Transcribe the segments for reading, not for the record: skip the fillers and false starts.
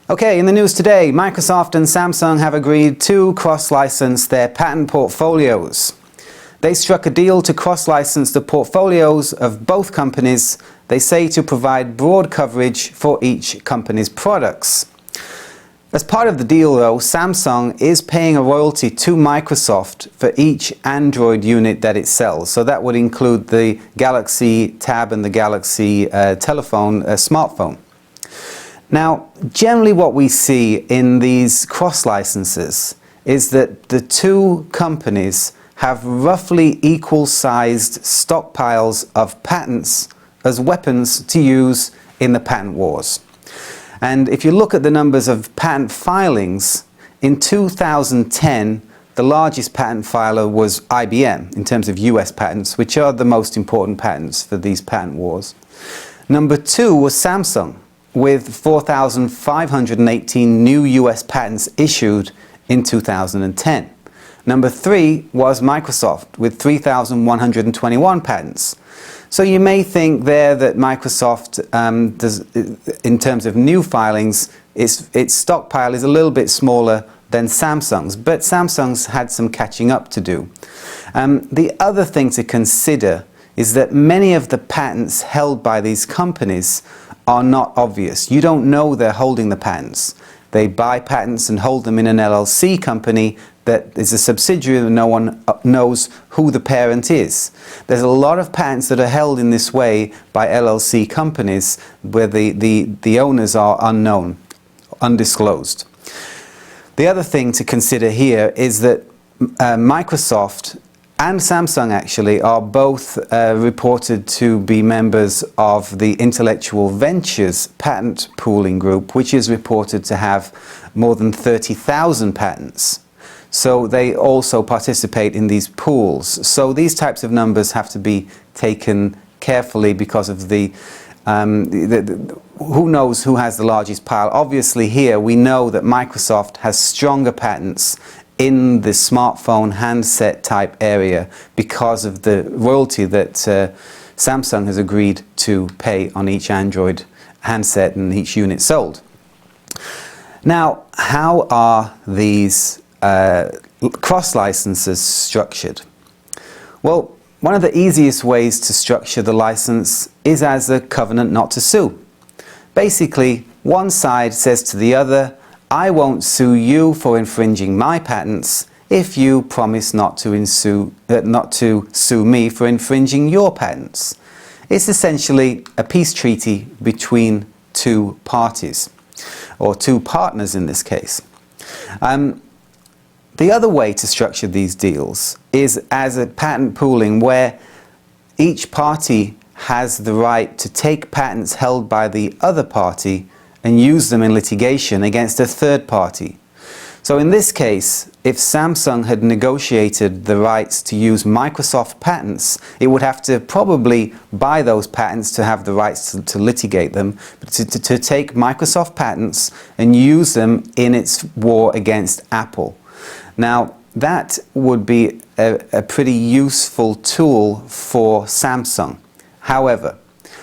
Okay, in the news today, Microsoft and Samsung have agreed to cross-license their patent portfolios. They struck a deal to cross-license the portfolios of both companies, they say, to provide broad coverage for each company's products. As part of the deal, though, Samsung is paying a royalty to Microsoft for each Android unit that it sells. So that would include the Galaxy Tab and the Galaxy smartphone. Now, generally what we see in these cross-licenses is that the two companies have roughly equal-sized stockpiles of patents as weapons to use in the patent wars. And if you look at the numbers of patent filings, in 2010, the largest patent filer was IBM in terms of US patents, which are the most important patents for these patent wars. Number 2 was Samsung, with 4,518 new US patents issued in 2010. Number 3 was Microsoft, with 3,121 patents. So you may think there that Microsoft, in terms of new filings, its stockpile is a little bit smaller than Samsung's, but Samsung's had some catching up to do. The other thing to consider is that many of the patents held by these companies are not obvious. You don't know they're holding the patents. They buy patents and hold them in an LLC company that is a subsidiary and no one knows who the parent is. There's a lot of patents that are held in this way by LLC companies where the owners are unknown, undisclosed. The other thing to consider here is that Microsoft and Samsung actually are both reported to be members of the Intellectual Ventures patent pooling group, which is reported to have more than 30,000 patents. So they also participate in these pools. So these types of numbers have to be taken carefully because of who knows who has the largest pile. Obviously here we know that Microsoft has stronger patents in the smartphone handset type area because of the royalty that Samsung has agreed to pay on each Android handset and each unit sold. Now, how are these cross-licenses structured? Well, one of the easiest ways to structure the license is as a covenant not to sue. Basically, one side says to the other, I won't sue you for infringing my patents if you promise not to sue me for infringing your patents. It's essentially a peace treaty between two parties, or two partners in this case. The other way to structure these deals is as a patent pooling where each party has the right to take patents held by the other party and use them in litigation against a third party. So in this case, if Samsung had negotiated the rights to use Microsoft patents, it would have to probably buy those patents to have the rights to litigate them, but to take Microsoft patents and use them in its war against Apple. Now, that would be a pretty useful tool for Samsung. However,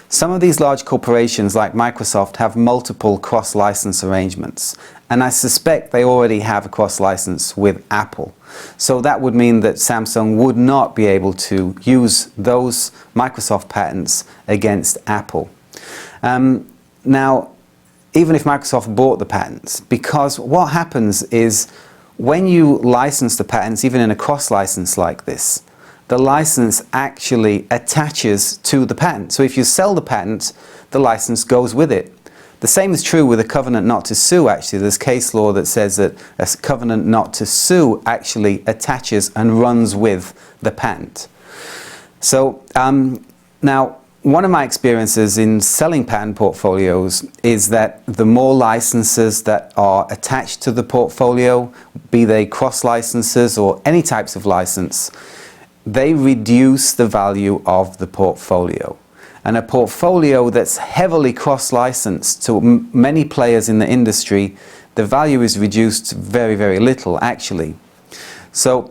some of these large corporations like Microsoft have multiple cross-license arrangements, and I suspect they already have a cross-license with Apple. So that would mean that Samsung would not be able to use those Microsoft patents against Apple. Now, even if Microsoft bought the patents, because what happens is when you license the patents, even in a cross-license like this, the license actually attaches to the patent. So if you sell the patent, the license goes with it. The same is true with a covenant not to sue, actually. There's case law that says that a covenant not to sue actually attaches and runs with the patent. So now, one of my experiences in selling patent portfolios is that the more licenses that are attached to the portfolio, be they cross-licenses or any types of license, they reduce the value of the portfolio. And a portfolio that's heavily cross-licensed to many players in the industry, the value is reduced very, very little, actually. So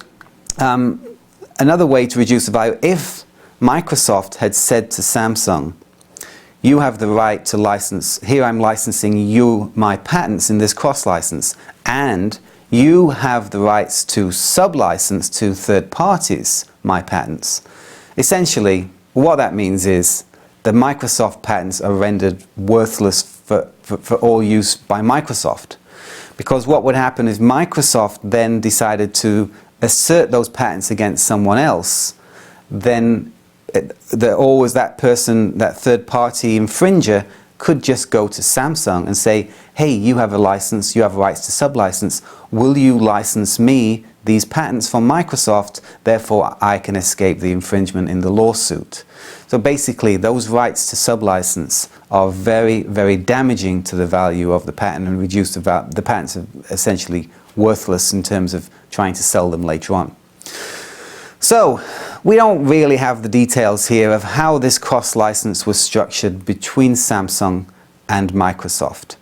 another way to reduce the value, if Microsoft had said to Samsung, you have the right to license, here I'm licensing you my patents in this cross-license, and you have the rights to sub-license to third parties my patents. Essentially, what that means is the Microsoft patents are rendered worthless for all use by Microsoft. Because what would happen is Microsoft then decided to assert those patents against someone else, then always that person, that third-party infringer, could just go to Samsung and say, hey, you have a license, you have rights to sub-license, will you license me these patents from Microsoft, therefore I can escape the infringement in the lawsuit. So basically those rights to sub-license are very, very damaging to the value of the patent and reduce the patents are essentially worthless in terms of trying to sell them later on. So we don't really have the details here of how this cross-license was structured between Samsung and Microsoft.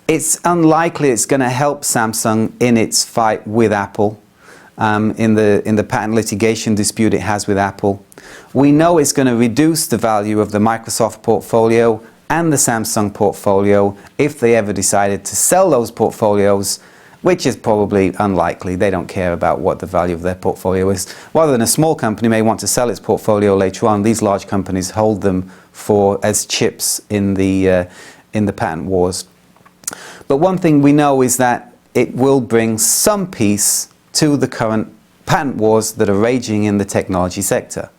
It's unlikely it's going to help Samsung in its fight with Apple, in the patent litigation dispute it has with Apple. We know it's going to reduce the value of the Microsoft portfolio and the Samsung portfolio if they ever decided to sell those portfolios, which is probably unlikely. They don't care about what the value of their portfolio is. Rather than a small company may want to sell its portfolio later on, these large companies hold them as chips in the patent wars. But one thing we know is that it will bring some peace to the current patent wars that are raging in the technology sector.